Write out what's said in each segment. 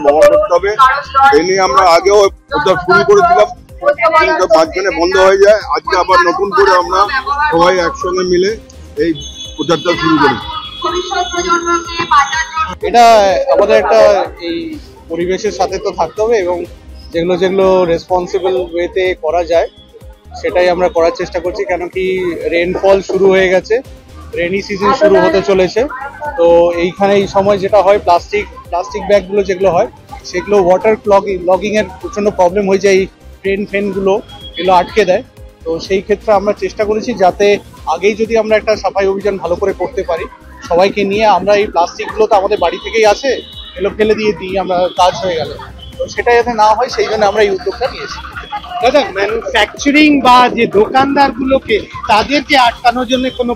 ব্যবহার করতে হবে। এই নিয়ে আমরা আগেও প্রচার শুরু করেছিলাম, কিন্তু মাঝখানে বন্ধ হয়ে যায়। আজকে আবার নতুন করে আমরা সবাই একসঙ্গে মিলে এই প্রচারটা শুরু করি। এটা আমাদের একটা এই পরিবেশের সাথে তো থাকতে হবে, এবং যেগুলো যেগুলো রেসপন্সিবল ওয়েতে করা যায় সেটাই আমরা করার চেষ্টা করছি। কেন কি রেনফল শুরু হয়ে গেছে, রেনি সিজন শুরু হতে চলেছে। তো এইখানে এই সময় যেটা হয়, প্লাস্টিক ব্যাগগুলো যেগুলো হয় সেগুলো ওয়াটার ক্লগিং এর প্রচন্ড প্রবলেম হয়ে যায়। এই ট্রেন ফ্রেনগুলো এগুলো আটকে দেয়। তো সেই ক্ষেত্রে আমরা চেষ্টা করেছি যাতে আগেই যদি আমরা একটা সাফাই অভিযান ভালো করে করতে পারি সবাইকে নিয়ে। আমরা এই প্লাস্টিকগুলো তো আমাদের বাড়ি থেকেই আছে, এগুলো ফেলে দিয়ে দিই আমরা, কাজ হয়ে গেল। তো সেটা যাতে না হয় সেই জন্য আমরা এই উদ্যোগটা নিয়েছি। দাদা, ম্যানুফ্যাকচারিং বা যে দোকানদার গুলোকে তাদেরকে আটকানোর জন্য কোনো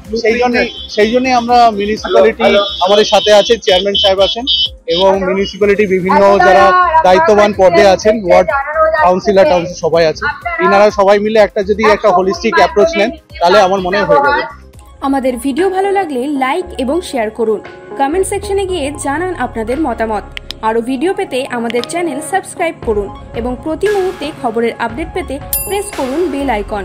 সেই জন্যই আমরা মিউনিসিপ্যালিটি আমাদের সাথে আছে, চেয়ারম্যান সাহেব আছেন এবং মিউনিসিপ্যালিটি বিভিন্ন যারা দায়িত্ববান পদে আছেন, ওয়ার্ড কাউন্সিলর সবাই আছে। এনারা সবাই মিলে যদি একটা হোলিস্টিক অ্যাপ্রোচ নেন তাহলে আমার মনে হয়ে যাবে। আমাদের ভিডিও ভালো লাগলে লাইক এবং শেয়ার করুন। কমেন্ট সেকশনে গিয়ে জানান আপনাদের মতামত। আরও ভিডিও পেতে আমাদের চ্যানেল সাবস্ক্রাইব করুন এবং প্রতি মুহূর্তে খবরের আপডেট পেতে প্রেস করুন বেল আইকন।